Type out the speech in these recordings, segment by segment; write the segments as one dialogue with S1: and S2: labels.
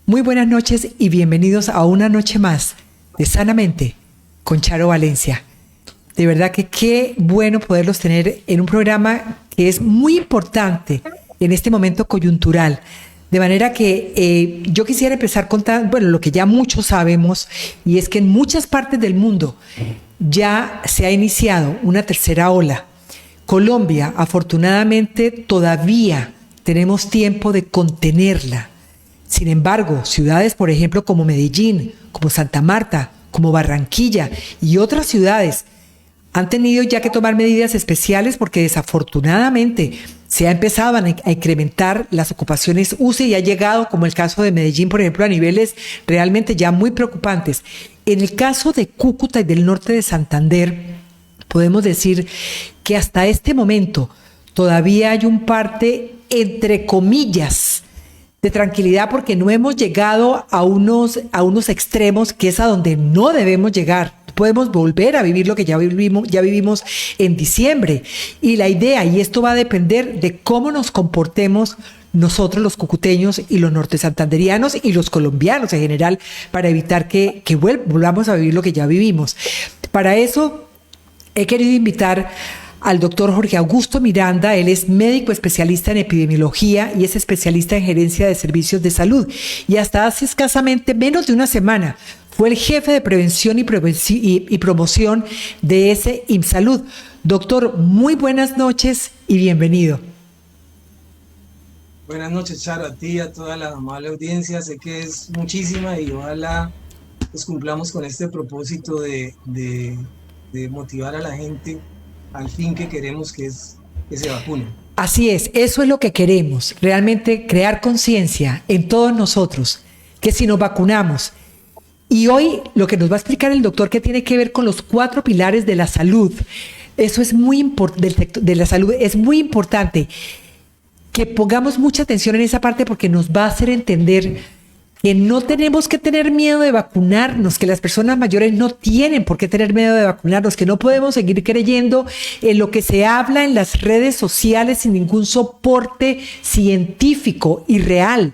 S1: Muy buenas noches y bienvenidos a una noche más de Sanamente con Charo Valencia. De verdad que qué bueno poderlos tener en un programa que es muy importante en este momento coyuntural. De manera que yo quisiera empezar contando, bueno, lo que ya muchos sabemos, y es que en muchas partes del mundo ya se ha iniciado una tercera ola. Colombia, afortunadamente, todavía tenemos tiempo de contenerla. Sin embargo, ciudades, por ejemplo, como Medellín, como Santa Marta, como Barranquilla y otras ciudades han tenido ya que tomar medidas especiales porque desafortunadamente se ha empezado a incrementar las ocupaciones UCI y ha llegado, como el caso de Medellín, por ejemplo, a niveles realmente ya muy preocupantes. En el caso de Cúcuta y del norte de Santander, podemos decir que hasta este momento todavía hay un parte, entre comillas, de tranquilidad porque no hemos llegado a unos extremos que es a donde no debemos llegar. Podemos volver a vivir lo que ya vivimos en diciembre. Y la idea, y esto va a depender de cómo nos comportemos nosotros los cucuteños y los nortesantanderianos y los colombianos en general para evitar que volvamos a vivir lo que ya vivimos. Para eso he querido invitar al doctor Jorge Augusto Miranda. Él es médico especialista en epidemiología y es especialista en gerencia de servicios de salud. Y hasta hace escasamente menos de una semana fue el jefe de prevención y promoción de ese IMSalud. Doctor, muy buenas noches y bienvenido.
S2: Buenas noches, Charo, a ti y a toda la amable audiencia. Sé que es muchísima y ojalá pues cumplamos con este propósito de motivar a la gente al fin que queremos, que es que se vacunen.
S1: Así es, eso es lo que queremos, realmente crear conciencia en todos nosotros, que si nos vacunamos, y hoy lo que nos va a explicar el doctor que tiene que ver con los 4 pilares de la salud, eso es muy importante, de la salud, es muy importante que pongamos mucha atención en esa parte porque nos va a hacer entender que no tenemos que tener miedo de vacunarnos, que las personas mayores no tienen por qué tener miedo de vacunarnos, que no podemos seguir creyendo en lo que se habla en las redes sociales sin ningún soporte científico y real.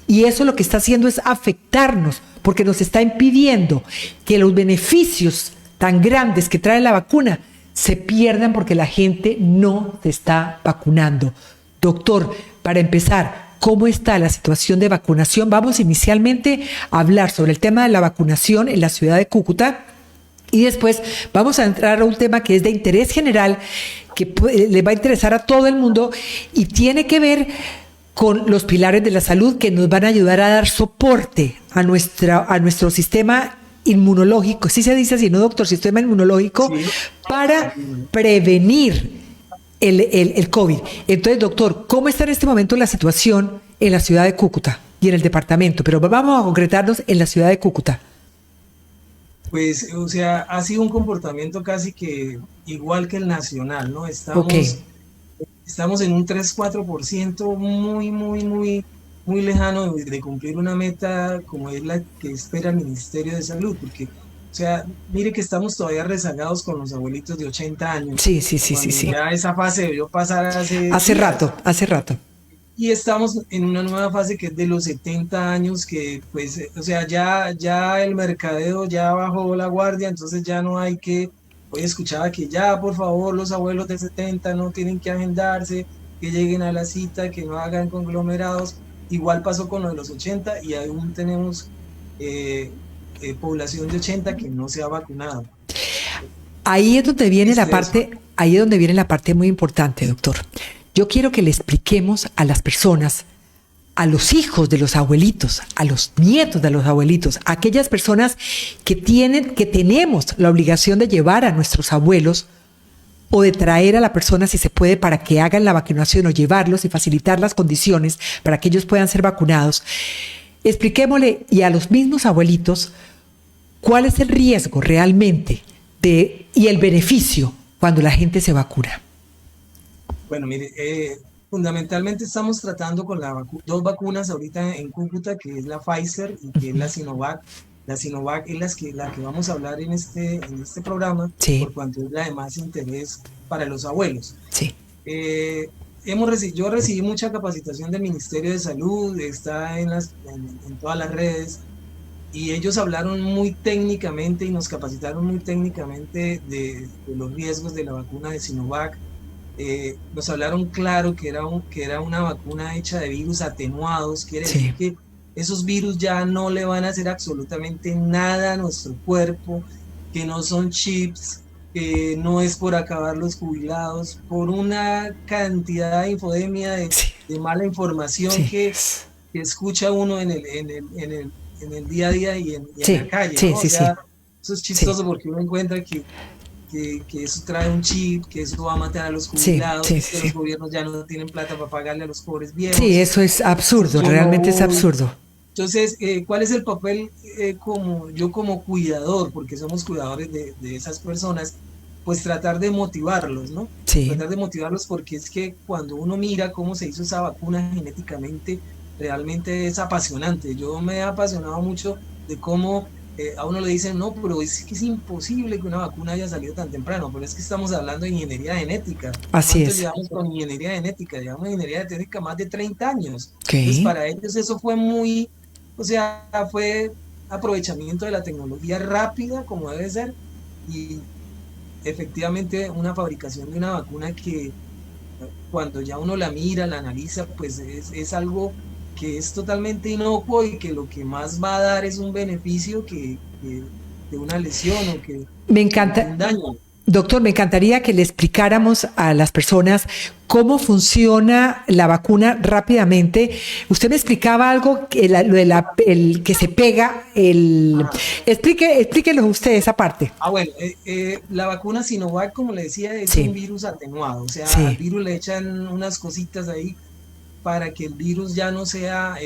S1: Y eso lo que está haciendo es afectarnos, porque nos está impidiendo que los beneficios tan grandes que trae la vacuna se pierdan porque la gente no se está vacunando. Doctor, para empezar, ¿cómo está la situación de vacunación? Vamos inicialmente a hablar sobre el tema de la vacunación en la ciudad de Cúcuta y después vamos a entrar a un tema que es de interés general, que le va a interesar a todo el mundo y tiene que ver con los pilares de la salud que nos van a ayudar a dar soporte a nuestro sistema inmunológico. ¿Sí se dice así, no, doctor? Sistema inmunológico, sí, para prevenir el COVID. Entonces, doctor, ¿cómo está en este momento la situación en la ciudad de Cúcuta y en el departamento? Pero vamos a concretarnos en la ciudad de Cúcuta.
S2: Pues, o sea, ha sido un comportamiento casi que igual que el nacional, ¿no? Estamos en un 3-4% muy lejano de cumplir una meta como es la que espera el Ministerio de Salud, porque, o sea, mire que estamos todavía rezagados con los abuelitos de 80 años.
S1: Sí.
S2: Ya esa fase debió pasar
S1: hace rato.
S2: Y estamos en una nueva fase que es de los 70 años, que pues, o sea, ya el mercadeo ya bajó la guardia, entonces ya no hay que... Hoy escuchaba que ya, por favor, los abuelos de 70 no tienen que agendarse, que lleguen a la cita, que no hagan conglomerados. Igual pasó con lo de los 80 y aún tenemos población de 80 que no se ha vacunado.
S1: Ahí es donde viene la parte muy importante, doctor. Yo quiero que le expliquemos a las personas, a los hijos de los abuelitos, a los nietos de los abuelitos, a aquellas personas que tenemos la obligación de llevar a nuestros abuelos o de traer a la persona si se puede para que hagan la vacunación o llevarlos y facilitar las condiciones para que ellos puedan ser vacunados. Expliquémosle y a los mismos abuelitos cuál es el riesgo realmente y el beneficio cuando la gente se vacuna.
S2: Bueno, mire, fundamentalmente estamos tratando con dos vacunas ahorita en Cúcuta, que es la Pfizer y que es la Sinovac. La Sinovac es la que vamos a hablar en este programa,
S1: sí,
S2: por cuanto es la de más interés para los abuelos.
S1: Sí.
S2: yo recibí mucha capacitación del Ministerio de Salud, está en todas las redes, y ellos hablaron muy técnicamente y nos capacitaron muy técnicamente de los riesgos de la vacuna de Sinovac. Nos hablaron claro que era una vacuna hecha de virus atenuados, quiere decir que esos virus ya no le van a hacer absolutamente nada a nuestro cuerpo, que no son chips, que no es por acabar los jubilados, por una cantidad de infodemia, de mala información que escucha uno en el día a día y en la calle, ¿no? O sea, eso es chistoso porque uno encuentra que eso trae un chip, que eso va a matar a los jubilados, que los gobiernos ya no tienen plata para pagarle a los pobres viejos.
S1: Sí, eso es absurdo, realmente es absurdo.
S2: Entonces, ¿cuál es el papel yo como cuidador? Porque somos cuidadores de esas personas, pues tratar de motivarlos, ¿no? Tratar de motivarlos porque es que cuando uno mira cómo se hizo esa vacuna genéticamente, realmente es apasionante. Yo me he apasionado mucho de cómo a uno le dicen, no, pero es que es imposible que una vacuna haya salido tan temprano, pero es que estamos hablando de ingeniería genética.
S1: Así es.
S2: Llevamos con ingeniería genética? Llevamos ingeniería genética más de 30 años. Entonces, para ellos eso fue fue aprovechamiento de la tecnología rápida, como debe ser, y efectivamente una fabricación de una vacuna que cuando ya uno la mira, la analiza, pues es algo que es totalmente inocuo y que lo que más va a dar es un beneficio que de una lesión o que
S1: me encanta
S2: un daño.
S1: Doctor, me encantaría que le explicáramos a las personas cómo funciona la vacuna rápidamente. Usted me explicaba algo, el que se pega, explíquelo usted esa parte.
S2: Bueno, la vacuna Sinovac, como le decía, es un virus atenuado, o sea, al virus le echan unas cositas ahí para que el virus ya no sea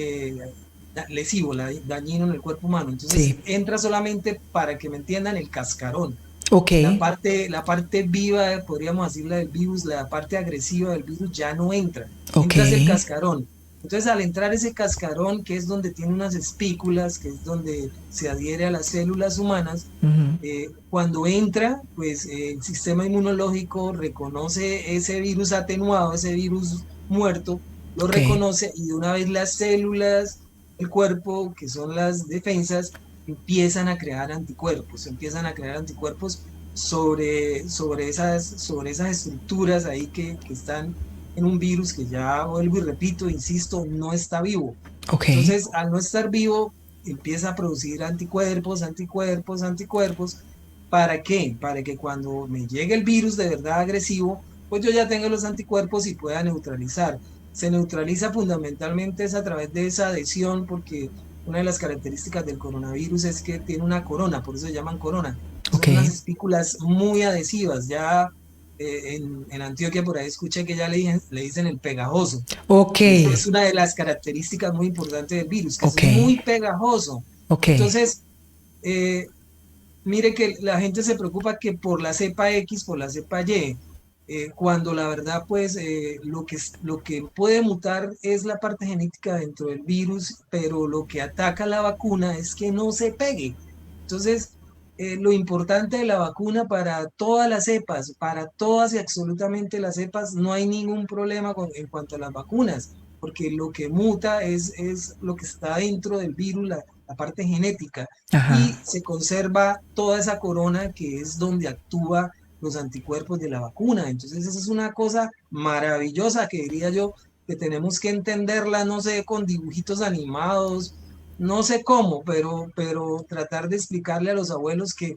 S2: lesivo, dañino en el cuerpo humano. Entonces entra solamente, para que me entiendan, el cascarón. La parte viva, podríamos decirla, del virus, la parte agresiva del virus ya no entra. Entra el cascarón. Entonces, al entrar ese cascarón, que es donde tiene unas espículas, que es donde se adhiere a las células humanas, cuando entra, pues el sistema inmunológico reconoce ese virus atenuado, ese virus muerto, lo reconoce, y de una vez las células del cuerpo, que son las defensas, empiezan a crear anticuerpos sobre esas estructuras ahí que están en un virus que, ya vuelvo y repito, insisto, no está vivo. Entonces, al no estar vivo, empieza a producir anticuerpos. ¿Para qué? Para que cuando me llegue el virus de verdad agresivo, pues yo ya tengo los anticuerpos y pueda neutralizar. Se neutraliza fundamentalmente es a través de esa adhesión, porque una de las características del coronavirus es que tiene una corona, por eso se llaman corona. Son unas espículas muy adhesivas. Ya en Antioquia por ahí escuché que ya le dicen el pegajoso. Es una de las características muy importantes del virus, que es muy pegajoso. Entonces, mire que la gente se preocupa que por la cepa X, por la cepa Y, cuando la verdad, pues, lo que puede mutar es la parte genética dentro del virus, pero lo que ataca la vacuna es que no se pegue. Entonces, lo importante de la vacuna para todas las cepas, para todas y absolutamente las cepas, no hay ningún problema en cuanto a las vacunas, porque lo que muta es lo que está dentro del virus, la parte genética, y se conserva toda esa corona que es donde actúa los anticuerpos de la vacuna. Entonces esa es una cosa maravillosa que diría yo que tenemos que entenderla, no sé, con dibujitos animados, no sé cómo, pero tratar de explicarle a los abuelos que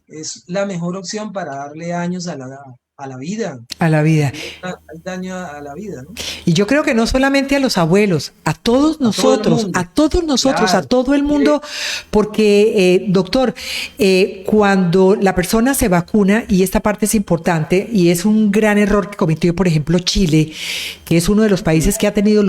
S2: es la mejor opción para darle años a la vida.
S1: A la vida.
S2: Hay daño a la vida, ¿no?
S1: Y yo creo que no solamente a los abuelos, a todos nosotros, claro, a todo el mundo, porque, doctor, cuando la persona se vacuna, y esta parte es importante, y es un gran error que cometió, por ejemplo, Chile, que es uno de los países que tienen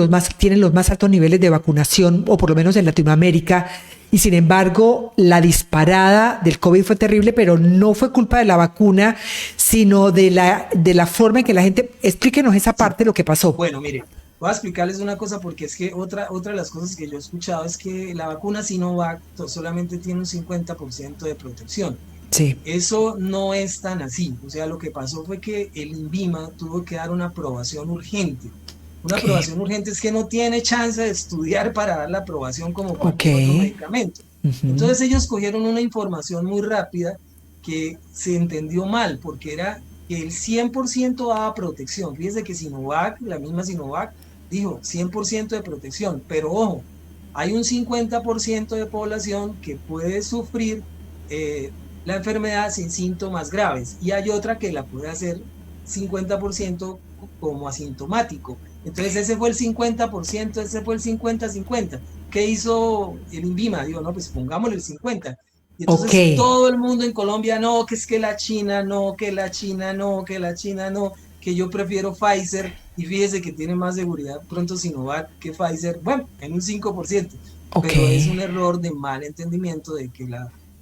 S1: los más altos niveles de vacunación, o por lo menos en Latinoamérica, y sin embargo, la disparada del COVID fue terrible, pero no fue culpa de la vacuna, sino de la forma en que la gente... Explíquenos esa parte de lo que pasó.
S2: Bueno, mire, voy a explicarles una cosa, porque es que otra de las cosas que yo he escuchado es que la vacuna Sinovac solamente tiene un 50% de protección.
S1: Sí.
S2: Eso no es tan así. O sea, lo que pasó fue que el INVIMA tuvo que dar una aprobación urgente. Una
S1: Ok.
S2: aprobación urgente es que no tiene chance de estudiar para dar la aprobación como
S1: Ok.
S2: cualquier otro medicamento.
S1: Ujú.
S2: Entonces ellos cogieron una información muy rápida que se entendió mal, porque era que el 100% daba protección. Fíjense que Sinovac, la misma Sinovac, dijo 100% de protección, pero ojo, hay un 50% de población que puede sufrir eh, la enfermedad sin síntomas graves y hay otra que la puede hacer 50% como asintomático. Entonces ese fue el 50%, ese fue el 50-50. ¿Qué hizo el INVIMA? Digo, no, pues pongámosle el 50. Y
S1: Ok.
S2: entonces todo el mundo en Colombia, no, que es que la China no, que la China no, que la China no, que yo prefiero Pfizer. Y fíjese que tiene más seguridad pronto Sinovac que Pfizer, bueno, en un 5%,
S1: Ok.
S2: pero es un error de mal entendimiento de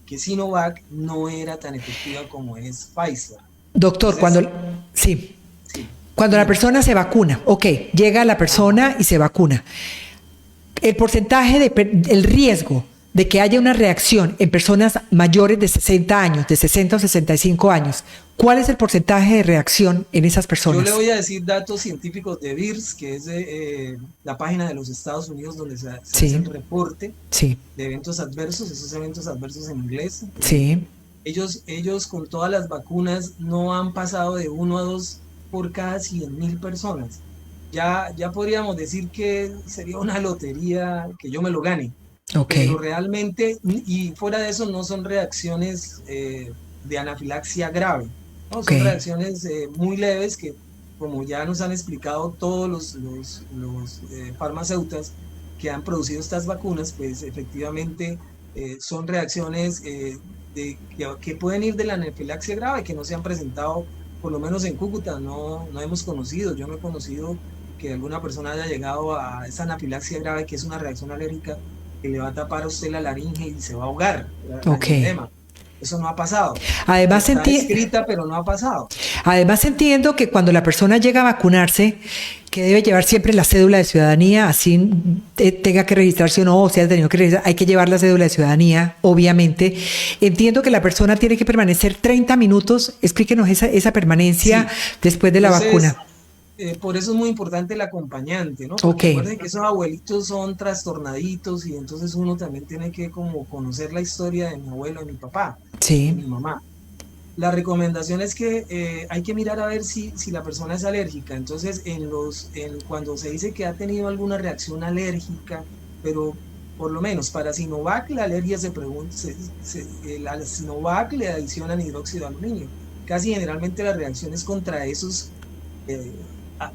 S2: que Sinovac no era tan efectiva como es Pfizer.
S1: Doctor,
S2: Entonces,
S1: sí,
S2: sí,
S1: cuando la
S2: dígame.
S1: persona se vacuna, ok, llega la
S2: Ajá.
S1: persona y se vacuna. El porcentaje el riesgo de que haya una reacción en personas mayores de 60 años, de 60 o 65 años, ¿cuál es el porcentaje de reacción en esas
S2: Yo le
S1: personas?
S2: voy a decir datos científicos de VIRS, que es la página de los Estados Unidos donde se hace
S1: Sí,
S2: el reporte
S1: sí,
S2: de eventos adversos, esos eventos adversos en inglés.
S1: sí.
S2: Ellos con todas las vacunas no han pasado de 1 a 2 por cada 100.000 personas. Ya podríamos decir que sería una lotería que yo me lo gane,
S1: Ok,
S2: pero realmente, y fuera de eso, no son reacciones de anafilaxia grave, ¿no?
S1: ok,
S2: Son reacciones muy leves que, como ya nos han explicado todos los farmacéuticos que han producido estas vacunas, pues efectivamente son reacciones que pueden ir de la anafilaxia grave, que no se han presentado, por lo menos en Cúcuta, no hemos conocido, yo no he conocido que alguna persona haya llegado a esa anafilaxia grave, que es una reacción alérgica que le va a tapar a usted la laringe y se va a ahogar,
S1: ok.
S2: angioedema. Eso no ha pasado.
S1: Además,
S2: Está escrita, pero no ha pasado.
S1: además entiendo que cuando la persona llega a vacunarse, que debe llevar siempre la cédula de ciudadanía, así tenga que registrarse o sea tenido que registrar, hay que llevar la cédula de ciudadanía, obviamente. Entiendo que la persona tiene que permanecer 30 minutos. Explíquenos esa permanencia
S2: Sí,
S1: después de la vacuna.
S2: entonces, por eso es muy importante el acompañante, ¿no?
S1: Ok,
S2: Porque acuérdense que esos abuelitos son trastornaditos y entonces uno también tiene que como conocer la historia de mi abuelo, de mi papá, de
S1: sí,
S2: mi mamá. La recomendación es que hay que mirar a ver si la persona es alérgica. Entonces, cuando se dice que ha tenido alguna reacción alérgica, pero por lo menos para Sinovac la alergia se pregunta, la Sinovac le adicionan hidróxido de aluminio. Casi generalmente la reacción es contra esos eh,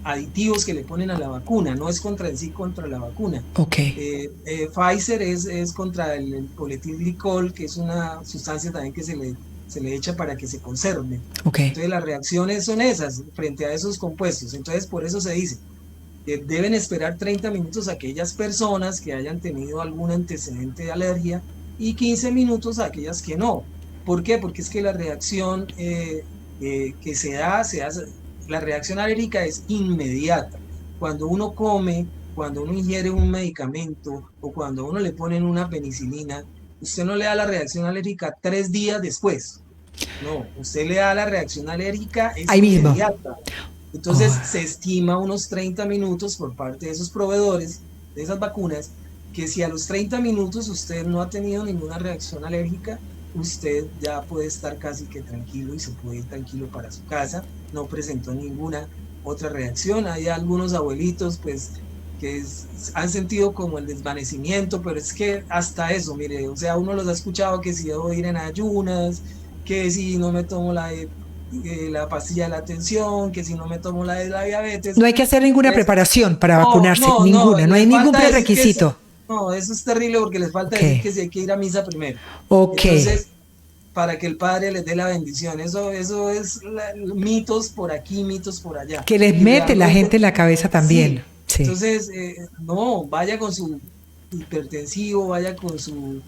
S2: aditivos que le ponen a la vacuna, no es contra en sí contra la vacuna.
S1: ok,
S2: Pfizer es contra el polietilglicol, que es una sustancia también que se le echa para que se conserve.
S1: ok.
S2: Entonces las reacciones son esas frente a esos compuestos. Entonces por eso se dice que deben esperar 30 minutos a aquellas personas que hayan tenido algún antecedente de alergia y 15 minutos a aquellas que no. ¿Por qué? Porque es que la reacción que se hace, la reacción alérgica es inmediata. Cuando uno come, cuando uno ingiere un medicamento o cuando uno le ponen una penicilina, usted no le da la reacción alérgica 3 días después. No, usted le da la reacción alérgica, es
S1: Ahí mismo.
S2: inmediata. Entonces
S1: Oh,
S2: se estima unos 30 minutos por parte de esos proveedores de esas vacunas, que si a los 30 minutos usted no ha tenido ninguna reacción alérgica, usted ya puede estar casi que tranquilo y se puede ir tranquilo para su casa, no presentó ninguna otra reacción. Hay algunos abuelitos pues han sentido como el desvanecimiento, pero es que hasta eso, mire, o sea, uno los ha escuchado que si debo ir en ayunas, que si no me tomo la pastilla de la tensión, que si no me tomo la de la diabetes,
S1: no hay que hacer ninguna
S2: pues,
S1: preparación para
S2: no,
S1: vacunarse,
S2: no, no,
S1: ninguna, no hay
S2: les
S1: ningún
S2: falta decir
S1: prerequisito.
S2: no, eso es terrible porque les falta
S1: Ok,
S2: decir que sí hay que ir a misa primero.
S1: ok,
S2: Entonces, para que el Padre les dé la bendición, eso es mitos por aquí, mitos por allá.
S1: que les
S2: Y
S1: mete la
S2: realmente,
S1: gente en la cabeza también,
S2: sí.
S1: sí.
S2: Entonces, no, vaya con su hipertensivo, vaya con su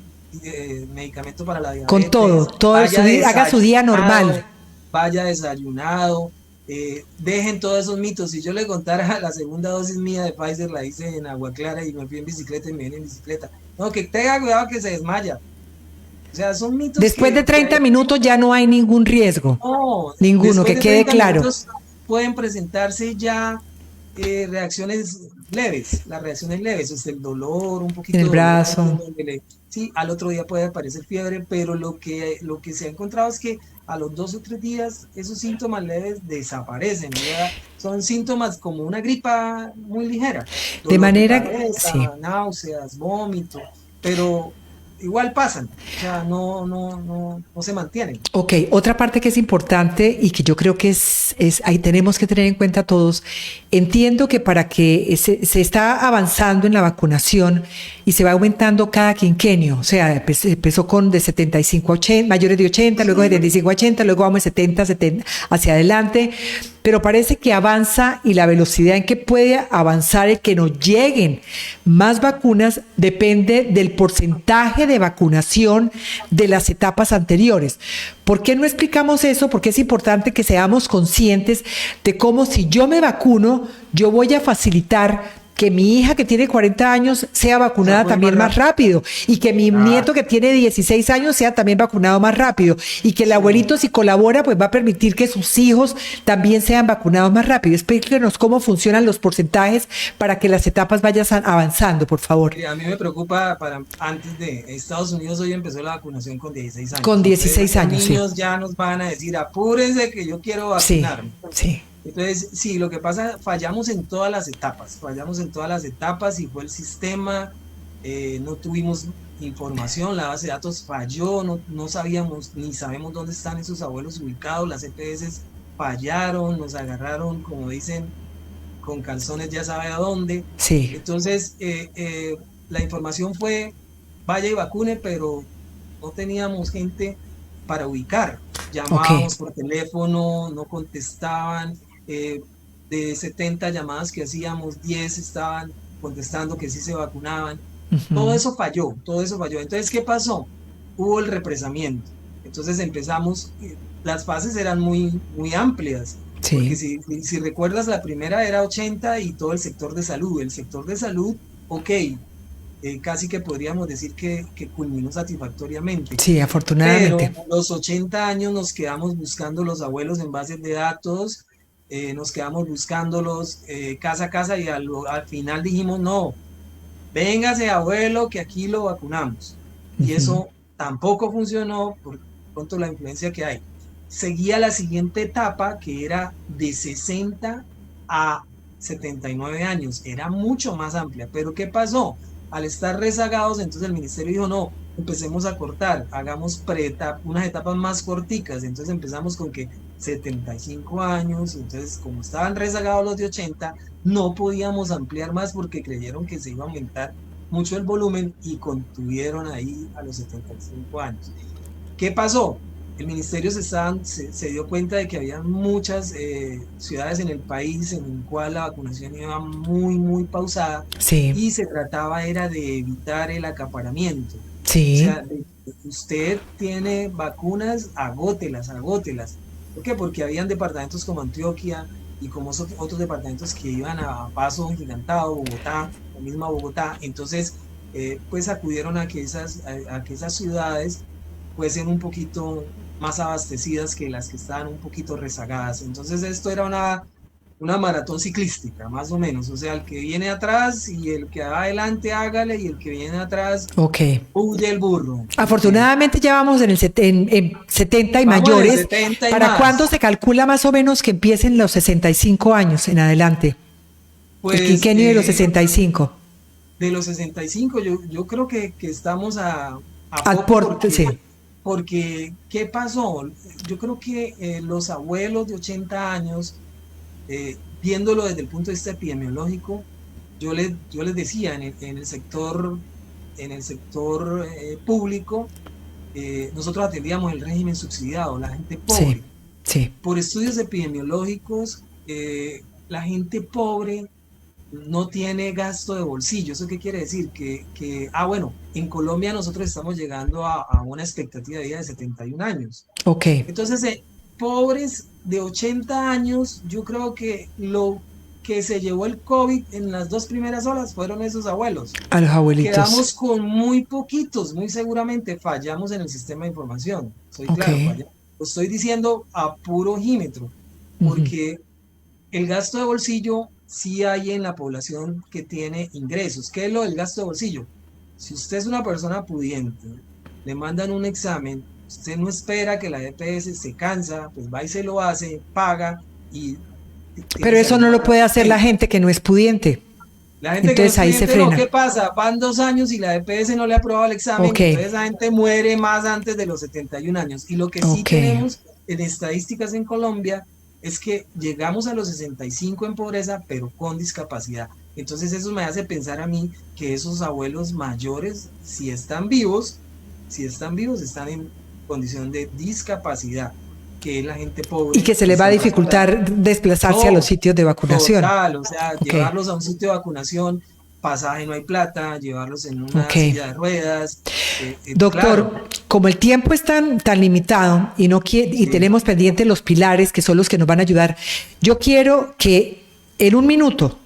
S2: medicamento para la
S1: Con todo,
S2: diabetes,
S1: todo
S2: vaya
S1: haga su día normal.
S2: desayunado, vaya desayunado, dejen todos esos mitos. Si yo le contara la segunda dosis mía de Pfizer, la hice en Agua Clara y me fui en bicicleta y me vine en bicicleta. No, que tenga cuidado que se desmaya. O sea, son mitos
S1: Después de 30 minutos ya no hay ningún riesgo.
S2: No,
S1: Ninguno, que quede claro.
S2: Pueden presentarse ya reacciones leves, las reacciones leves, es el dolor, un poquito
S1: en el
S2: de dolor
S1: brazo.
S2: Sí, al otro día puede aparecer fiebre, pero lo que se ha encontrado es que a los 2 o 3 días esos síntomas leves desaparecen, ¿verdad? Son síntomas como una gripa muy ligera,
S1: De
S2: dolor de
S1: manera,
S2: cabeza,
S1: sí.
S2: náuseas, vómito, pero igual pasan, o sea, no se mantienen.
S1: Ok, otra parte que es importante y que yo creo que ahí tenemos que tener en cuenta todos, entiendo que para que se está avanzando en la vacunación y se va aumentando cada quinquenio, o sea, empezó con de 75 a 80, mayores de 80, luego de 75 a 80, luego vamos de 70 hacia adelante, pero parece que avanza y la velocidad en que puede avanzar y que nos lleguen más vacunas depende del porcentaje de vacunación de las etapas anteriores. ¿Por qué no explicamos eso? Porque es importante que seamos conscientes de cómo si yo me vacuno, yo voy a facilitar que mi hija que tiene 40 años sea vacunada también más rápido y que mi nieto que tiene 16 años sea también vacunado más rápido y que el abuelito si colabora pues va a permitir que sus hijos también sean vacunados más rápido. Explíquenos cómo funcionan los porcentajes para que las etapas vayan avanzando, por favor.
S2: A mí me preocupa antes de Estados Unidos hoy empezó la vacunación con 16 años.
S1: Con 16 años,
S2: los niños ya nos van a decir apúrense que yo quiero vacunarme.
S1: Sí.
S2: Entonces, sí, lo que pasa, fallamos en todas las etapas y fue el sistema, no tuvimos información, la base de datos falló, no sabíamos ni sabemos dónde están esos abuelos ubicados, las EPS fallaron, nos agarraron, como dicen, con calzones ya sabe a dónde.
S1: Sí.
S2: Entonces, la información fue, vaya y vacune, pero no teníamos gente para ubicar. Llamábamos por teléfono, no contestaban. De 70 llamadas que hacíamos, 10 estaban contestando que sí se vacunaban. Todo eso falló. Entonces, ¿qué pasó? Hubo el represamiento. Entonces empezamos, las fases eran muy amplias. Sí. Porque si recuerdas, la primera era 80 y todo el sector de salud. El sector de salud, ok, casi que podríamos decir que culminó satisfactoriamente.
S1: Sí, afortunadamente.
S2: Pero a los 80 años nos quedamos buscando los abuelos en bases de datos, nos quedamos buscándolos casa a casa y al final dijimos, no, véngase abuelo que aquí lo vacunamos. Y eso tampoco funcionó por pronto la influencia que hay. Seguía la siguiente etapa que era de 60 a 79 años, era mucho más amplia, pero ¿qué pasó? Al estar rezagados, entonces el ministerio dijo, no, empecemos a cortar, hagamos unas etapas más corticas, entonces empezamos con que 75 años, entonces como estaban rezagados los de 80, no podíamos ampliar más porque creyeron que se iba a aumentar mucho el volumen y contuvieron ahí a los 75 años. ¿Qué pasó? El ministerio se dio cuenta de que había muchas ciudades en el país en el cual la vacunación iba muy pausada, sí. Y se trataba era de evitar el acaparamiento.
S1: Sí.
S2: O sea, usted tiene vacunas, agótelas. ¿Por qué? Porque habían departamentos como Antioquia y como otros departamentos que iban a paso gigantado, Bogotá, la misma Bogotá. Entonces, pues acudieron a que esas ciudades fuesen un poquito más abastecidas que las que estaban un poquito rezagadas. Entonces esto era una maratón ciclística, más o menos. O sea, el que viene atrás y el que va adelante hágale y el que viene atrás huye el burro.
S1: Afortunadamente ya vamos en 70 y mayores.
S2: 70 y
S1: ¿Para
S2: más.
S1: cuándo se calcula más o menos que empiecen los 65 años en adelante? Pues, el quinquenio de los 65.
S2: De los 65, yo creo que estamos a
S1: poco
S2: porque, ¿qué pasó? Yo creo que los abuelos de 80 años, viéndolo desde el punto de vista epidemiológico, yo les decía, en el sector público, nosotros atendíamos el régimen subsidiado, la gente pobre.
S1: Sí.
S2: Por estudios epidemiológicos, la gente pobre no tiene gasto de bolsillo. ¿Eso qué quiere decir? Bueno, en Colombia nosotros estamos llegando a una expectativa de vida de 71 años.
S1: Ok.
S2: Entonces, pobres de 80 años, yo creo que lo que se llevó el COVID en las 2 primeras olas fueron esos abuelos.
S1: A los abuelitos.
S2: Quedamos con muy poquitos, muy seguramente fallamos en el sistema de información. Soy claro, lo estoy diciendo a puro ojímetro, porque el gasto de bolsillo sí hay en la población que tiene ingresos. ¿Qué es lo del gasto de bolsillo? Si usted es una persona pudiente, le mandan un examen, usted no espera que la EPS se cansa, pues va y se lo hace, paga y...
S1: Pero eso no lo puede hacer la gente que no es pudiente.
S2: La gente
S1: entonces
S2: que no es
S1: ahí
S2: pudiente,
S1: se frena.
S2: no, ¿qué pasa? Van 2 años y la EPS no le aprueba el examen, entonces la gente muere más antes de los 71 años. Y lo que sí tenemos en estadísticas en Colombia es que llegamos a los 65 en pobreza, pero con discapacidad. Entonces eso me hace pensar a mí que esos abuelos mayores, si están vivos, están en condición de discapacidad, que es la gente pobre.
S1: Y que se les va a dificultar desplazarse a los sitios de vacunación.
S2: Total, o sea, llevarlos a un sitio de vacunación, pasaje no hay plata, llevarlos en una silla de ruedas.
S1: Doctor, claro, como el tiempo es tan limitado y tenemos pendientes los pilares que son los que nos van a ayudar, yo quiero que en un minuto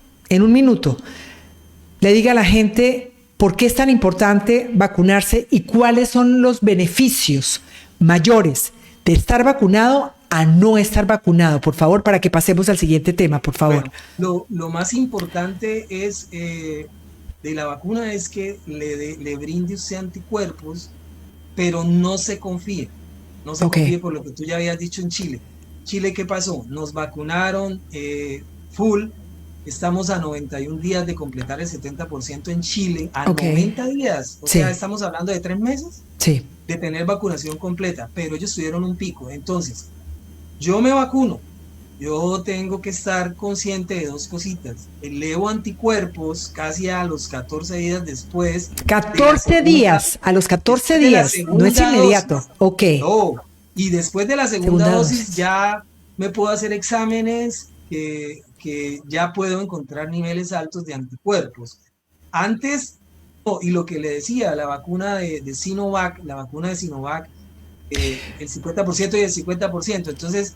S1: le diga a la gente por qué es tan importante vacunarse y cuáles son los beneficios mayores de estar vacunado a no estar vacunado, por favor, para que pasemos al siguiente tema, por favor.
S2: Bueno, lo más importante es de la vacuna es que le brinde usted anticuerpos, pero no se confíe. No se confíe por lo que tú ya habías dicho en Chile. Chile, ¿qué pasó? Nos vacunaron full. Estamos a 91 días de completar el 70% en Chile. A 90 días. O sea, estamos hablando de 3 meses de tener vacunación completa. Pero ellos tuvieron un pico. Entonces, yo me vacuno. Yo tengo que estar consciente de 2 cositas. Elevo anticuerpos casi a los 14 días después.
S1: 14 días, a los 14 días, no es inmediato.
S2: No, y después de la segunda dosis ya me puedo hacer exámenes que ya puedo encontrar niveles altos de anticuerpos. Antes, y lo que le decía, la vacuna de Sinovac, el 50% y el 50%. Entonces,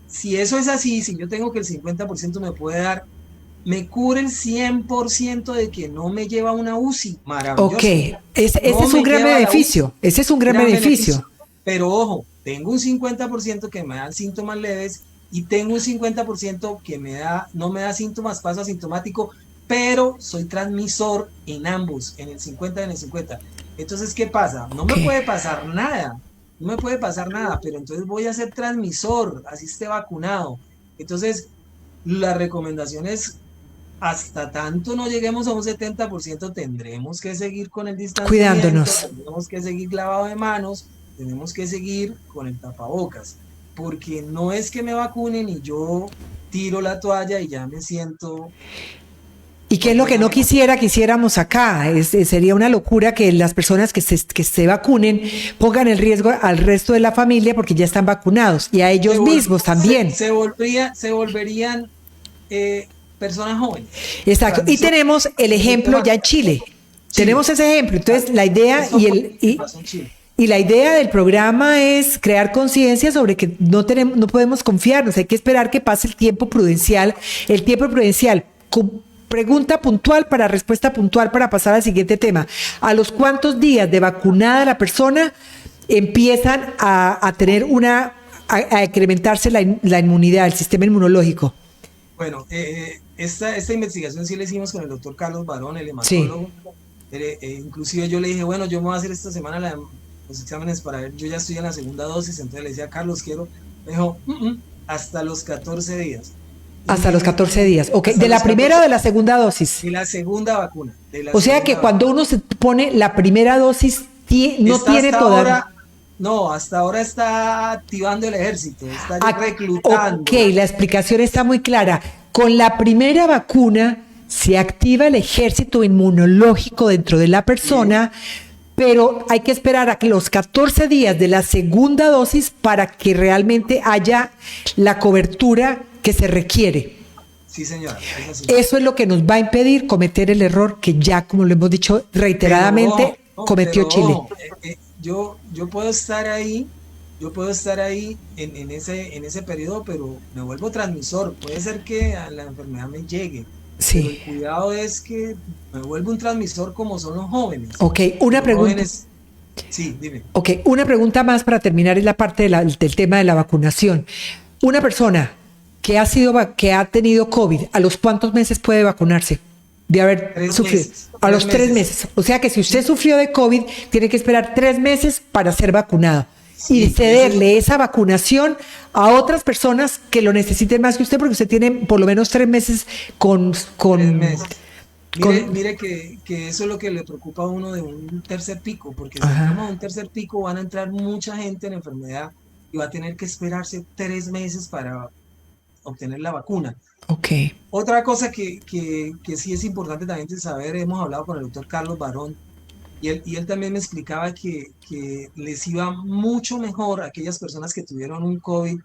S2: si eso es así, si yo tengo que el 50% me puede dar, me cubre el 100% de que no me lleva a una UCI. Maravilloso.
S1: Ese es un gran beneficio. Ese es un gran beneficio.
S2: Pero ojo, tengo un 50% que me dan síntomas leves y tengo un 50% que no me da síntomas, paso asintomático, pero soy transmisor en ambos, en el 50 y en el 50. Entonces, ¿qué pasa? No me puede pasar nada. No me puede pasar nada, pero entonces voy a ser transmisor, así esté vacunado. Entonces, la recomendación es, hasta tanto no lleguemos a un 70%, tendremos que seguir con el distanciamiento,
S1: cuidándonos.
S2: Tenemos que seguir lavado de manos, tenemos que seguir con el tapabocas, porque no es que me vacunen y yo tiro la toalla y ya me siento...
S1: ¿Y qué es lo que no quisiéramos acá? Sería una locura que las personas que se vacunen pongan en riesgo al resto de la familia porque ya están vacunados y a ellos mismos también.
S2: Se volverían personas jóvenes.
S1: Exacto. Y tenemos el ejemplo ya en Chile. Tenemos ese ejemplo. Entonces, la idea y la idea del programa es crear conciencia sobre que no podemos confiarnos. Hay que esperar que pase el tiempo prudencial. El tiempo prudencial. Pregunta puntual para respuesta puntual para pasar al siguiente tema. ¿A los cuántos días de vacunada la persona empiezan a tener a incrementarse la inmunidad, el sistema inmunológico?
S2: Bueno, esta investigación sí la hicimos con el doctor Carlos Barón, el hematólogo. Inclusive yo le dije, bueno, yo me voy a hacer esta semana los exámenes para ver, yo ya estoy en la segunda dosis, entonces le decía, Carlos, me dijo, hasta los 14 días.
S1: Hasta los 14 días, ¿de la primera o de la segunda dosis?
S2: De la segunda vacuna.
S1: O sea que cuando uno se pone la primera dosis, no tiene todavía...
S2: No, hasta ahora está activando el ejército, está reclutando.
S1: La explicación está muy clara. Con la primera vacuna se activa el ejército inmunológico dentro de la persona, pero hay que esperar a que los 14 días de la segunda dosis para que realmente haya la cobertura que se requiere.
S2: Sí, señora.
S1: Eso es lo que nos va a impedir cometer el error que ya, como lo hemos dicho reiteradamente, cometió Chile.
S2: Yo puedo estar ahí yo puedo estar ahí en ese periodo, pero me vuelvo transmisor. Puede ser que a la enfermedad me llegue, pero
S1: Sí.
S2: el cuidado es que me vuelvo un transmisor como son los jóvenes.
S1: Ok, una
S2: Los
S1: pregunta.
S2: jóvenes, sí, dime.
S1: Ok, una pregunta más para terminar es la parte del tema de la vacunación. Una persona que ha tenido COVID, ¿a los cuántos meses puede vacunarse? De haber
S2: Tres
S1: sufrido.
S2: meses,
S1: A
S2: tres
S1: los 3
S2: meses.
S1: meses. O sea que si usted
S2: Sí,
S1: sufrió de COVID, tiene que esperar 3 meses para ser vacunado y
S2: sí, ese es
S1: cederle esa vacunación a otras personas que lo necesiten más que usted, porque usted tiene por lo menos 3 meses con,
S2: tres
S1: con,
S2: meses. Mire,
S1: con,
S2: mire que eso es lo que le preocupa a uno de un tercer pico, porque si entramos a
S1: ajá,
S2: un tercer pico van a entrar mucha gente en enfermedad y va a tener que esperarse 3 meses para obtener la vacuna.
S1: ok,
S2: Otra cosa que sí es importante también de saber, hemos hablado con el doctor Carlos Barón y él también me explicaba que les iba mucho mejor a aquellas personas que tuvieron un COVID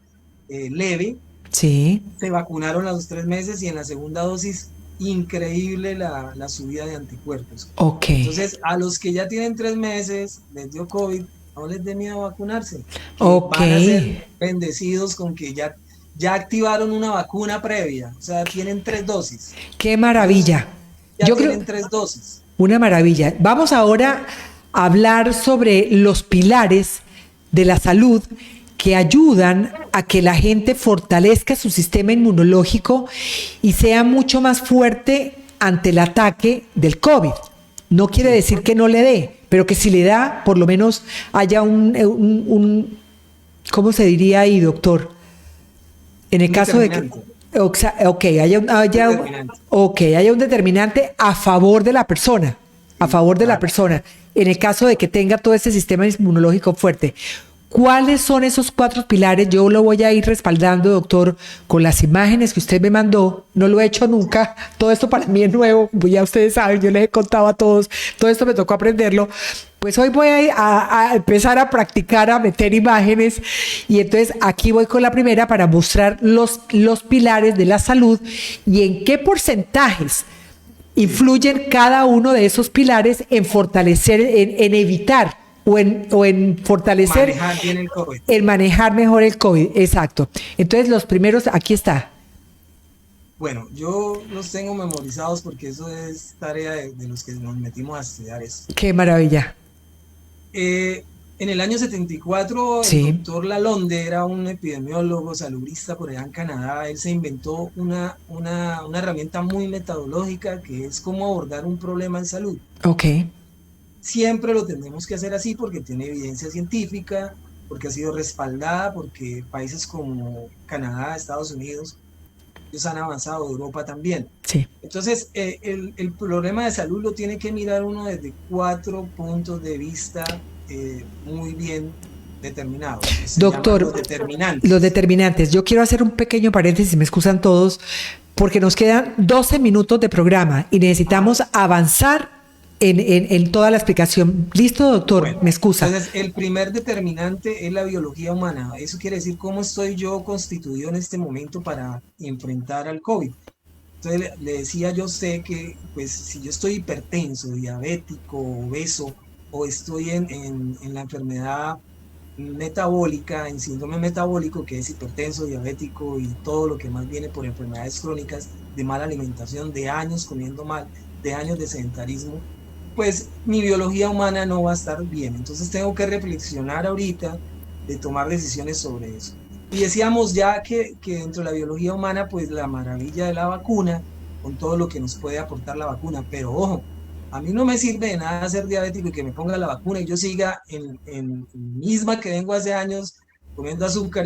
S2: leve,
S1: sí,
S2: se vacunaron a los 3 meses y en la segunda dosis, increíble la subida de anticuerpos.
S1: ok,
S2: Entonces, a los que ya tienen 3 meses, les dio COVID, no les dé miedo a vacunarse, que
S1: ok.
S2: van a ser bendecidos con que ya activaron una vacuna previa, o sea, tienen 3 dosis.
S1: Qué
S2: Ellos
S1: maravilla.
S2: ya
S1: Yo creo,
S2: tienen 3 dosis.
S1: una maravilla. Vamos ahora a hablar sobre los pilares de la salud que ayudan a que la gente fortalezca su sistema inmunológico y sea mucho más fuerte ante el ataque del COVID. No quiere
S2: Sí,
S1: decir que no le dé, pero que si le da, por lo menos haya ¿cómo se diría ahí, doctor? En el
S2: un
S1: caso de que,
S2: determinante,
S1: ok,
S2: determinante.
S1: haya un determinante a favor de la persona, a
S2: Sí,
S1: favor de la
S2: claro.
S1: persona, en el caso de que tenga todo ese sistema inmunológico fuerte. ¿Cuáles son esos 4 pilares? Yo lo voy a ir respaldando, doctor, con las imágenes que usted me mandó. No lo he hecho nunca. Todo esto para mí es nuevo. Pues ya ustedes saben, yo les he contado a todos. Todo esto me tocó aprenderlo. Pues hoy voy a empezar a practicar, a meter imágenes. Y entonces aquí voy con la primera para mostrar los pilares de la salud y en qué porcentajes
S2: Sí.
S1: influyen cada uno de esos pilares en fortalecer, en evitar o en fortalecer
S2: Manejar bien el COVID.
S1: el manejar mejor el COVID. Exacto. Entonces los primeros, aquí está.
S2: Bueno, yo los tengo memorizados porque eso es tarea de los que nos metimos a estudiar eso.
S1: Qué maravilla.
S2: Eh, en el año 74, el
S1: Sí,
S2: doctor Lalonde era un epidemiólogo, salubrista por allá en Canadá. Él se inventó una herramienta muy metodológica que es cómo abordar un problema en salud.
S1: ok.
S2: Siempre lo tenemos que hacer así porque tiene evidencia científica, porque ha sido respaldada, porque países como Canadá, Estados Unidos, ellos han avanzado, Europa también.
S1: Sí.
S2: Entonces, el problema de salud lo tiene que mirar uno desde 4 puntos de vista muy bien determinados, que se llaman los
S1: Doctor, los
S2: determinantes.
S1: determinantes. Yo quiero hacer un pequeño paréntesis, me excusan todos, porque nos quedan 12 minutos de programa y
S2: Ah,
S1: necesitamos avanzar en toda la explicación. ¿Listo, doctor?
S2: bueno,
S1: Me excusa.
S2: entonces el primer determinante es la biología humana. Eso quiere decir cómo estoy yo constituido en este momento para enfrentar al COVID. Entonces le decía yo sé que pues si yo estoy hipertenso, diabético, obeso o estoy en la enfermedad metabólica, en síndrome metabólico, que es hipertenso, diabético y todo lo que más viene por enfermedades crónicas, de mala alimentación, de años comiendo mal, de años de sedentarismo, pues mi biología humana no va a estar bien. Entonces tengo que reflexionar ahorita de tomar decisiones sobre eso. Y decíamos ya que dentro de la biología humana, pues la maravilla de la vacuna, con todo lo que nos puede aportar la vacuna, pero ojo, a mí no me sirve de nada ser diabético y que me ponga la vacuna y yo siga en misma que vengo hace años comiendo azúcar,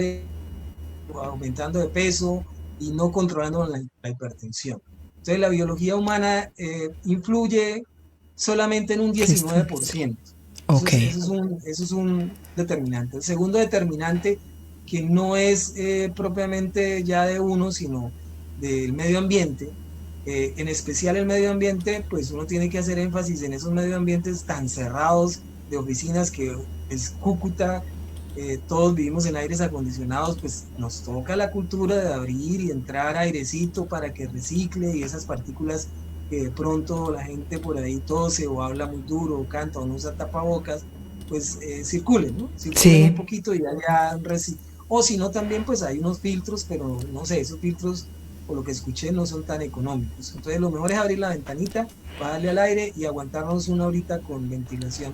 S2: aumentando de peso y no controlando la hipertensión. Entonces la biología humana influye solamente en un
S1: Listo.
S2: 19%. Eso
S1: Ok.
S2: es, eso, es un, eso es un determinante. El segundo determinante, que no es propiamente ya de uno, sino del medio ambiente, en especial el medio ambiente, pues uno tiene que hacer énfasis en esos medio ambientes tan cerrados de oficinas que es Cúcuta, todos vivimos en aires acondicionados, pues nos toca la cultura de abrir y entrar airecito para que recicle y esas partículas que de pronto la gente por ahí tose o habla muy duro o canta o no usa tapabocas, pues circulen, ¿no? Circulen un
S1: Sí.
S2: poquito y haya o si no también pues hay unos filtros, pero no sé, esos filtros por lo que escuché no son tan económicos. Entonces lo mejor es abrir la ventanita, bajarle al aire y aguantarnos una horita con ventilación.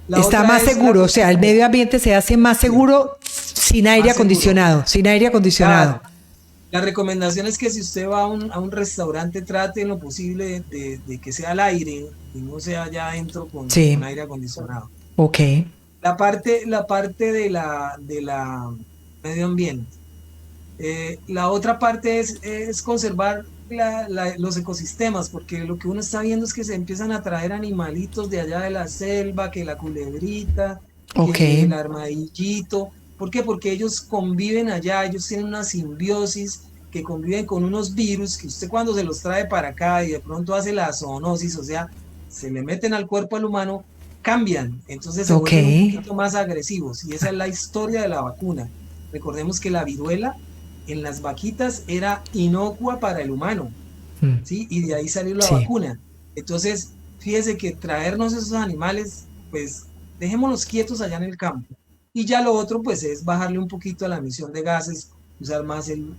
S2: La
S1: Está
S2: otra
S1: más
S2: es la
S1: seguro, o sea, el
S2: costumbre,
S1: medio ambiente se hace más
S2: sí,
S1: seguro sin aire
S2: más seguro.
S1: acondicionado, sin aire acondicionado.
S2: Claro, la recomendación es que si usted va a un restaurante, trate en lo posible de que sea al aire y no sea allá adentro con
S1: Sí,
S2: aire acondicionado.
S1: ok.
S2: La parte de la medio ambiente. La otra parte es conservar los ecosistemas, porque lo que uno está viendo es que se empiezan a traer animalitos de allá de la selva, que la culebrita,
S1: Ok,
S2: que el armadillito. ¿Por qué? Porque ellos conviven allá, ellos tienen una simbiosis que conviven con unos virus que usted cuando se los trae para acá y de pronto hace la zoonosis, o sea, se le meten al cuerpo al humano, cambian, entonces se
S1: ok.
S2: vuelven un poquito más agresivos y esa es la historia de la vacuna. Recordemos que la viruela en las vaquitas era inocua para el humano,
S1: Mm,
S2: ¿sí? Y de ahí salió la
S1: sí.
S2: vacuna. Entonces, fíjese que traernos esos animales, pues dejémoslos quietos allá en el campo. Y ya lo otro, pues es bajarle un poquito a la emisión de gases, usar más el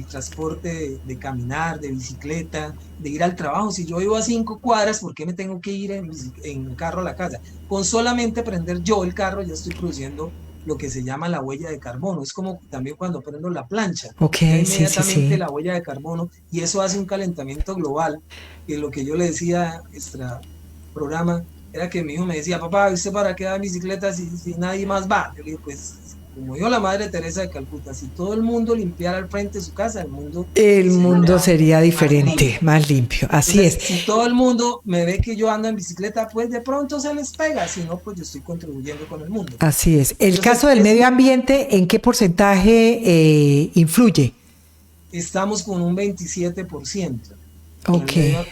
S2: transporte de caminar, de bicicleta, de ir al trabajo. Si yo vivo a 5 cuadras, ¿por qué me tengo que ir en carro a la casa? Con solamente prender yo el carro, ya estoy produciendo lo que se llama la huella de carbono. Es como también cuando prendo la plancha,
S1: Ok,
S2: ya
S1: sí, sí,
S2: inmediatamente
S1: sí.
S2: la huella de carbono, y eso hace un calentamiento global, que lo que yo le decía, extra programa, era que mi hijo me decía, papá, ¿usted para qué va en bicicleta si nadie más va? Yo le dije, pues como dijo la madre Teresa de Calcuta, si todo el mundo limpiara al frente de su casa, el mundo
S1: El mundo
S2: sería
S1: sería
S2: más
S1: diferente,
S2: limpio.
S1: más limpio. Así
S2: Entonces,
S1: es.
S2: si todo el mundo me ve que yo ando en bicicleta, pues de pronto se les pega, si no, pues yo estoy contribuyendo con el mundo.
S1: Así es. El
S2: Entonces,
S1: caso del medio ambiente, ¿en qué porcentaje influye?
S2: estamos con un 27% con el
S1: Ok.
S2: medio,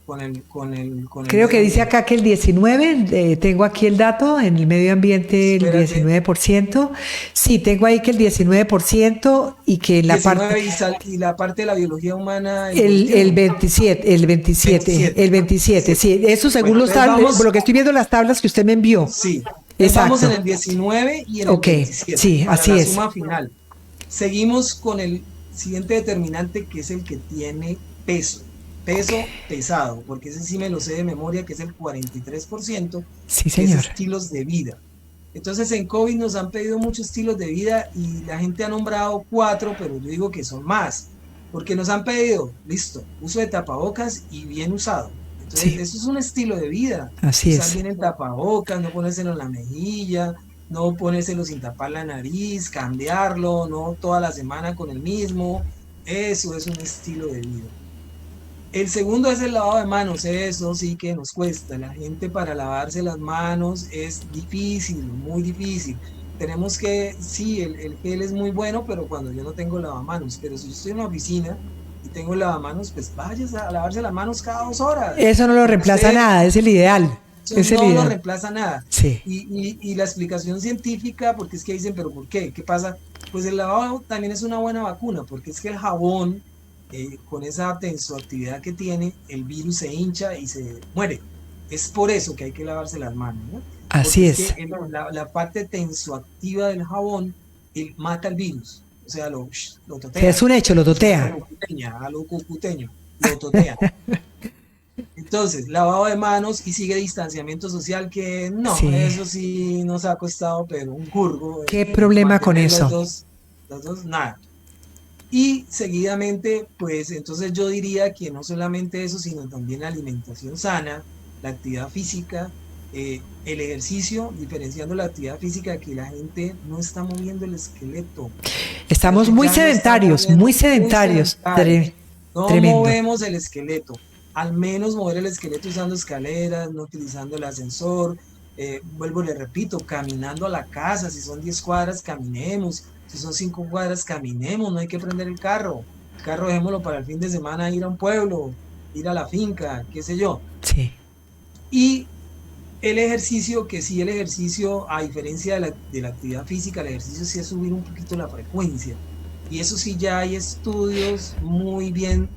S2: con el
S1: Creo que
S2: medio
S1: dice
S2: ambiente.
S1: acá que el 19, tengo aquí el dato, en el medio ambiente el
S2: Espérate,
S1: 19%. Sí, tengo ahí que el 19% y que en la parte,
S2: 19 y la parte de la biología humana el
S1: el
S2: 21,
S1: 27, el 27,
S2: 27,
S1: el 27,
S2: 27.
S1: sí, eso según
S2: Bueno, entonces
S1: por
S2: vamos,
S1: lo que estoy viendo las tablas que usted me envió.
S2: sí, entonces vamos en
S1: Exacto.
S2: el 19 y en el
S1: Ok,
S2: 27
S1: sí,
S2: para
S1: así
S2: la
S1: es.
S2: suma final. Seguimos con el siguiente determinante que es el que tiene peso,
S1: Ok.
S2: peso pesado, porque ese sí me lo sé de memoria, que es el 43%,
S1: Sí,
S2: que es
S1: señor.
S2: estilos de vida. Entonces en COVID nos han pedido muchos estilos de vida y la gente ha nombrado 4, pero yo digo que son más, porque nos han pedido, listo, uso de tapabocas y bien usado. Entonces
S1: Sí,
S2: eso es un estilo de vida,
S1: así
S2: usar
S1: es.
S2: bien el tapabocas, no ponérselo en la mejilla, no ponérselo sin tapar la nariz, cambiarlo, no toda la semana con el mismo, eso es un estilo de vida. El segundo es el lavado de manos, eso sí que nos cuesta. La gente para lavarse las manos es difícil, muy difícil. Tenemos que, sí, el gel es muy bueno, pero cuando yo no tengo lavamanos, pero si yo estoy en una oficina y tengo lavamanos, pues vayas a lavarse las manos cada 2 horas,
S1: Eso no lo
S2: porque
S1: reemplaza
S2: usted,
S1: nada, es el ideal.
S2: eso
S1: Es el
S2: no lo
S1: ideal.
S2: reemplaza nada.
S1: Sí.
S2: Y la explicación científica, porque es que dicen, pero ¿por qué? ¿Qué pasa? Pues el lavado también es una buena vacuna, porque es que el jabón, con esa tensoactividad que tiene, el virus se hincha y se muere. Es por eso que hay que lavarse las manos, ¿no? Porque
S1: Así
S2: es
S1: es.
S2: que la parte tensoactiva del jabón mata el virus, o sea, lo
S1: Sí, es
S2: totea,
S1: un hecho, lo totea.
S2: a lo cucuteño, lo totea. Entonces, lavado de manos y sigue distanciamiento social, que no,
S1: Sí.
S2: eso sí nos ha costado, pero un curvo,
S1: ¿Qué problema con
S2: mantener
S1: eso?
S2: los dos, nada. Y seguidamente, pues entonces yo diría que no solamente eso, sino también la alimentación sana, la actividad física, el ejercicio, diferenciando la actividad física que la gente no está moviendo el esqueleto. La
S1: Estamos
S2: gente
S1: muy
S2: ya no está
S1: sedentarios, muy
S2: moviendo, muy
S1: sedentarios.
S2: sedentarios. No
S1: Tremendo.
S2: movemos el esqueleto. Al menos mover el esqueleto usando escaleras, no utilizando el ascensor. Vuelvo, le repito, caminando a la casa. Si son 10 cuadras, caminemos. Si son 5 cuadras, caminemos. No hay que prender el carro. El carro dejémoslo para el fin de semana, ir a un pueblo, ir a la finca, qué sé yo.
S1: Sí.
S2: Y el ejercicio, que sí, el ejercicio, a diferencia de la actividad física, el ejercicio sí es subir un poquito la frecuencia. Y eso sí ya hay estudios muy bien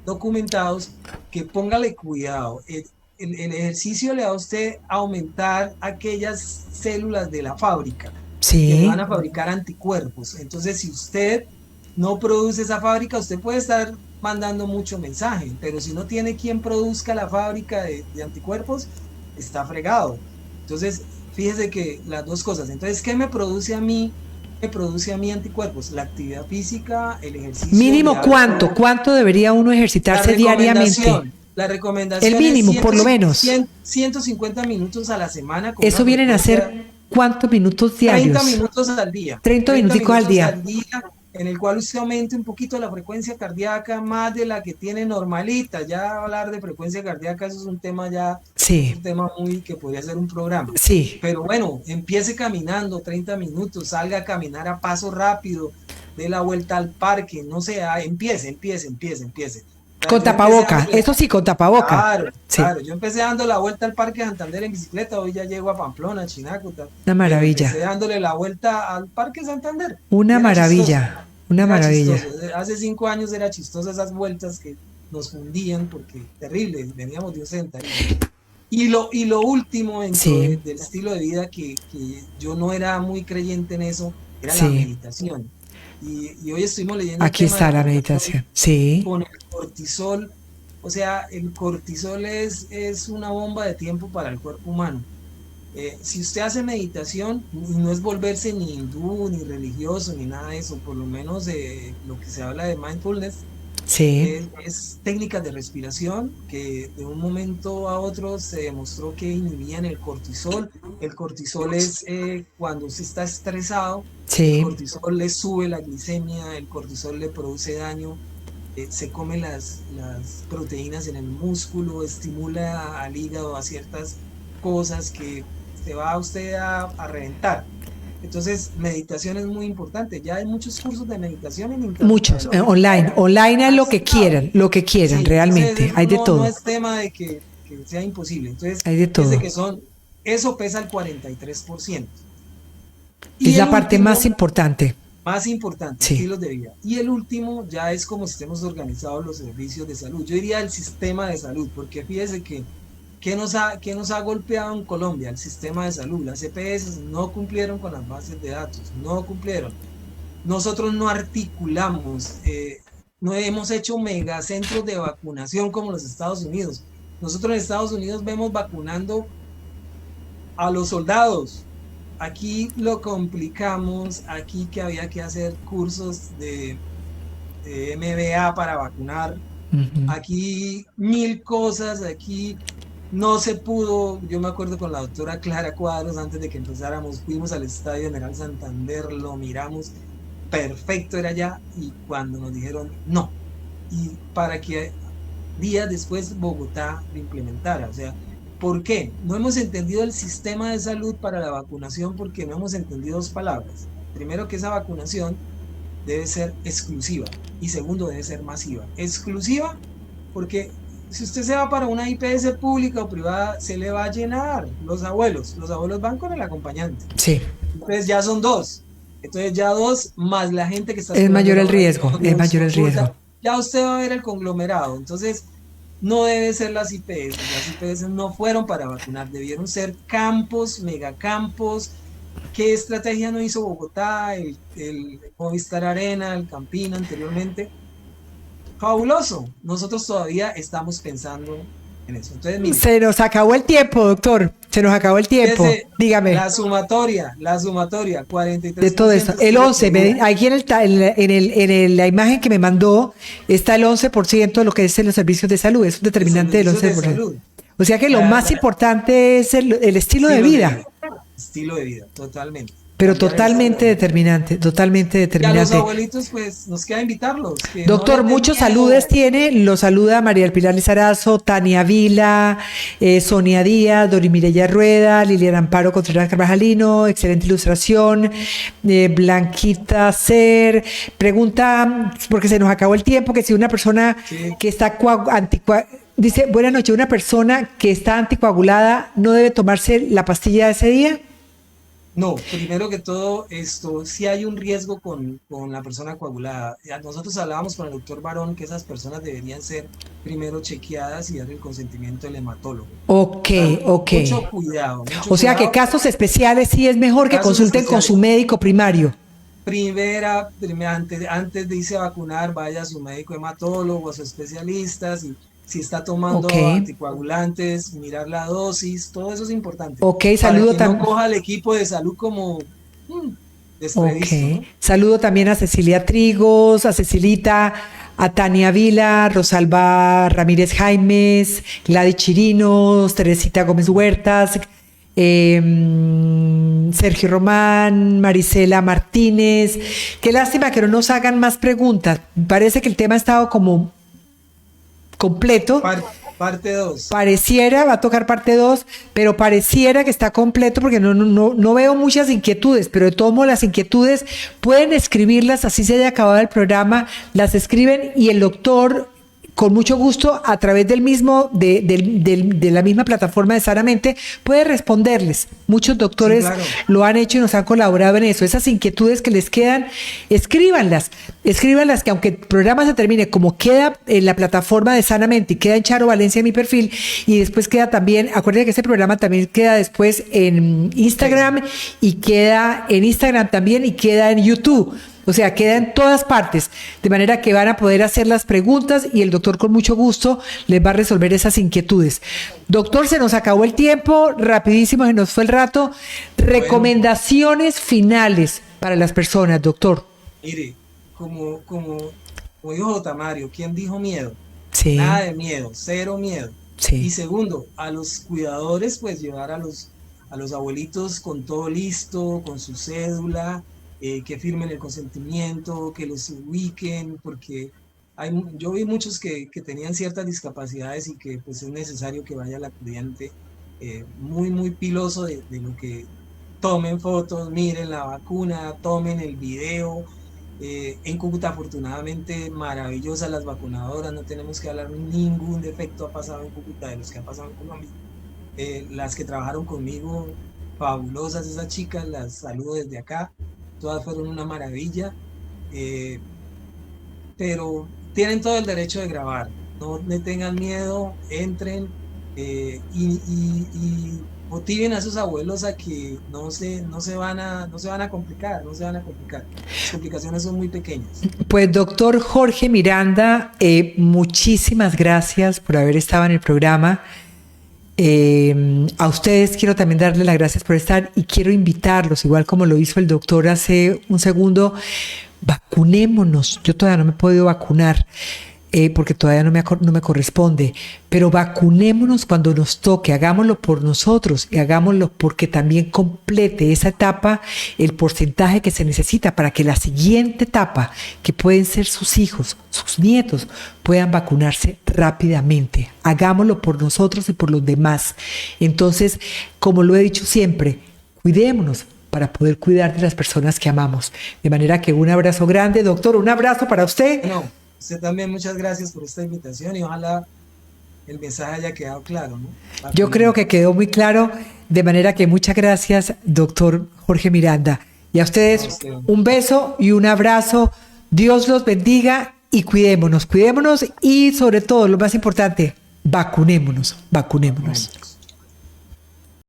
S2: documentados que póngale cuidado. el ejercicio le da a usted aumentar aquellas células de la fábrica que van a fabricar anticuerpos. Entonces, si usted no produce esa fábrica, usted puede estar mandando mucho mensaje, pero si no tiene quien produzca la fábrica de anticuerpos, está fregado. Entonces, fíjese que las dos cosas. Entonces, ¿qué me produce a mí? Me produce a mí anticuerpos, la actividad física, el ejercicio.
S1: ¿Mínimo cuánto? ¿Cuánto debería uno ejercitarse diariamente?
S2: La recomendación
S1: el mínimo,
S2: es
S1: por lo menos.
S2: 150 minutos a la semana.
S1: Eso vienen a ser ¿cuántos minutos diarios?
S2: 30 minutos al día.
S1: 30 minutos al día.
S2: En el cual usted aumente un poquito la frecuencia cardíaca más de la que tiene normalita. Ya hablar de frecuencia cardíaca, eso es un tema ya,
S1: sí.
S2: un tema muy que podría ser un programa.
S1: Sí.
S2: Pero bueno, empiece caminando 30 minutos, salga a caminar a paso rápido, dé la vuelta al parque, no sé, empiece.
S1: Con tapaboca, eso sí, con tapaboca.
S2: Claro, sí. Claro, yo empecé dando la vuelta al Parque Santander en bicicleta, hoy ya llego a Pamplona, Chinacuta.
S1: Una maravilla.
S2: Empecé dándole la vuelta al Parque Santander.
S1: Una maravilla, una maravilla.
S2: Chistoso. Hace 5 años era chistoso esas vueltas que nos fundían porque terrible, veníamos de un sedentarismo. Y lo último del estilo de vida que yo no era muy creyente en eso, era la meditación. Y hoy estuvimos leyendo.
S1: Aquí está la meditación. Sí.
S2: Con el cortisol. O sea, el cortisol es una bomba de tiempo para el cuerpo humano. Si usted hace meditación, y no es volverse ni hindú, ni religioso, ni nada de eso, por lo menos lo que se habla de mindfulness, es técnicas de respiración que de un momento a otro se demostró que inhibían el cortisol. El cortisol es cuando usted está estresado, el cortisol le sube la glicemia, el cortisol le produce daño, se come las proteínas en el músculo, estimula al hígado a ciertas cosas que se va usted a reventar. Entonces, meditación es muy importante. Ya hay muchos cursos de meditación en internet.
S1: Muchos, online. Online es lo que quieran, realmente. Hay de todo.
S2: No es tema de que sea imposible. Entonces,
S1: hay de todo.
S2: Eso pesa el 43%.
S1: Es la parte más importante.
S2: Estilos de vida. Y el último ya es como estemos organizados los servicios de salud. Yo diría el sistema de salud, porque fíjese que ¿qué nos ha golpeado en Colombia? El sistema de salud. Las EPS no cumplieron con las bases de datos, no cumplieron. Nosotros no articulamos, no hemos hecho megacentros de vacunación como los Estados Unidos. Nosotros en Estados Unidos vemos vacunando a los soldados. Aquí lo complicamos, aquí que había que hacer cursos de MBA para vacunar. Aquí 1000 cosas, aquí no se pudo. Yo me acuerdo con la doctora Clara Cuadros, antes de que empezáramos, fuimos al Estadio General Santander, lo miramos, perfecto era ya, y cuando nos dijeron no, y para que días después Bogotá lo implementara. O sea, ¿por qué? No hemos entendido el sistema de salud para la vacunación porque no hemos entendido 2 palabras. Primero, que esa vacunación debe ser exclusiva, y segundo, debe ser masiva. Exclusiva porque si usted se va para una IPS pública o privada, se le va a llenar. Los abuelos van con el acompañante.
S1: Sí.
S2: Entonces ya son 2. Entonces ya 2 más la gente que está...
S1: Es mayor el riesgo,
S2: Ya usted va a ver el conglomerado. Entonces no debe ser las IPS. Las IPS no fueron para vacunar, debieron ser campos, megacampos. ¿Qué estrategia no hizo Bogotá, el Movistar Arena, el Campín anteriormente? Fabuloso. Nosotros todavía estamos pensando en eso. Entonces, mire,
S1: se nos acabó el tiempo, doctor. Se nos acabó el tiempo. Dígame.
S2: La sumatoria, 43%.
S1: De todo esto. El 11%, aquí en la imagen que me mandó está el 11% de lo que es en los servicios de salud. Es un determinante del 11%. O sea que lo más importante es el estilo de vida.
S2: Estilo de vida, totalmente.
S1: Pero totalmente determinante.
S2: Y a los abuelitos, pues, nos queda invitarlos.
S1: Doctor, muchos saludos tiene. Los saluda María del Pilar Lizarazo, Tania Vila, Sonia Díaz, Dori Mireya Rueda, Liliana Amparo Contreras Carvajalino, excelente ilustración, Blanquita Ser. Pregunta, porque se nos acabó el tiempo, que si una persona que está dice, buenas noches, una persona que está anticoagulada, ¿no debe tomarse la pastilla ese día?
S2: No, primero que todo, sí hay un riesgo con la persona coagulada. Nosotros hablábamos con el doctor Barón que esas personas deberían ser primero chequeadas y dar el consentimiento del hematólogo.
S1: Ok, ok.
S2: Mucho cuidado, mucho
S1: O sea que
S2: cuidado.
S1: casos especiales sí es mejor que consulten con su médico primario.
S2: Antes de irse a vacunar, vaya a su médico hematólogo, a su especialista, si está tomando
S1: Ok.
S2: anticoagulantes, mirar la dosis, todo eso es importante.
S1: Ok,
S2: Para
S1: saludo
S2: que no
S1: también.
S2: coja el equipo de salud como
S1: Ok.
S2: desprevisto, ¿no?
S1: Saludo también a Cecilia Trigos, a Cecilita, a Tania Vila, Rosalba Ramírez Jaimes, Gladys Chirinos, Teresita Gómez Huertas, Sergio Román, Marisela Martínez. Qué lástima que no nos hagan más preguntas. Parece que el tema ha estado como completo.
S2: Parte 2.
S1: Pareciera, va a tocar parte 2, pero pareciera que está completo porque no veo muchas inquietudes, pero de todos modos las inquietudes pueden escribirlas, así se haya acabado el programa, las escriben y el doctor con mucho gusto a través de la misma plataforma de Sanamente puede responderles. Muchos doctores
S2: Sí, claro.
S1: lo han hecho y nos han colaborado en eso. Esas inquietudes que les quedan, escríbanlas que aunque el programa se termine, como queda en la plataforma de Sanamente y queda en Charo Valencia en mi perfil y después queda también, acuérdense que ese programa también queda después en Instagram y queda en Instagram también y queda en YouTube. O sea, queda en todas partes, de manera que van a poder hacer las preguntas y el doctor con mucho gusto les va a resolver esas inquietudes. Doctor, se nos acabó el tiempo, rapidísimo se nos fue el rato. Recomendaciones finales para las personas, doctor.
S2: Mire, como dijo J. Mario, ¿quién dijo miedo?
S1: Sí.
S2: Nada de miedo, cero miedo.
S1: Sí.
S2: Y segundo, a los cuidadores, pues llevar a los abuelitos con todo listo, con su cédula, que firmen el consentimiento, que los ubiquen, porque yo vi muchos que tenían ciertas discapacidades y que pues es necesario que vaya el acudiente muy, muy piloso de lo que tomen fotos, miren la vacuna, tomen el video. En Cúcuta afortunadamente maravillosas las vacunadoras, no tenemos que hablar, ningún defecto ha pasado en Cúcuta de los que han pasado en Colombia. Las que trabajaron conmigo, fabulosas esas chicas, las saludo desde acá, todas fueron una maravilla, pero tienen todo el derecho de grabar, no le tengan miedo, entren y motiven a sus abuelos a que no se van a complicar, las complicaciones son muy pequeñas.
S1: Pues doctor Jorge Miranda, muchísimas gracias por haber estado en el programa. A ustedes quiero también darles las gracias por estar y quiero invitarlos, igual como lo hizo el doctor hace un segundo, vacunémonos. Yo todavía no me he podido vacunar porque todavía no me corresponde, pero vacunémonos cuando nos toque, hagámoslo por nosotros y hagámoslo porque también complete esa etapa el porcentaje que se necesita para que la siguiente etapa, que pueden ser sus hijos, sus nietos, puedan vacunarse rápidamente. Hagámoslo por nosotros y por los demás. Entonces, como lo he dicho siempre, cuidémonos para poder cuidar de las personas que amamos. De manera que un abrazo grande, doctor, un abrazo para usted.
S2: No, usted también, muchas gracias por esta invitación y ojalá el mensaje haya quedado claro, ¿no?
S1: Yo creo que quedó muy claro, de manera que muchas gracias, doctor Jorge Miranda. Y a ustedes un beso y un abrazo. Dios los bendiga y cuidémonos y sobre todo, lo más importante, vacunémonos.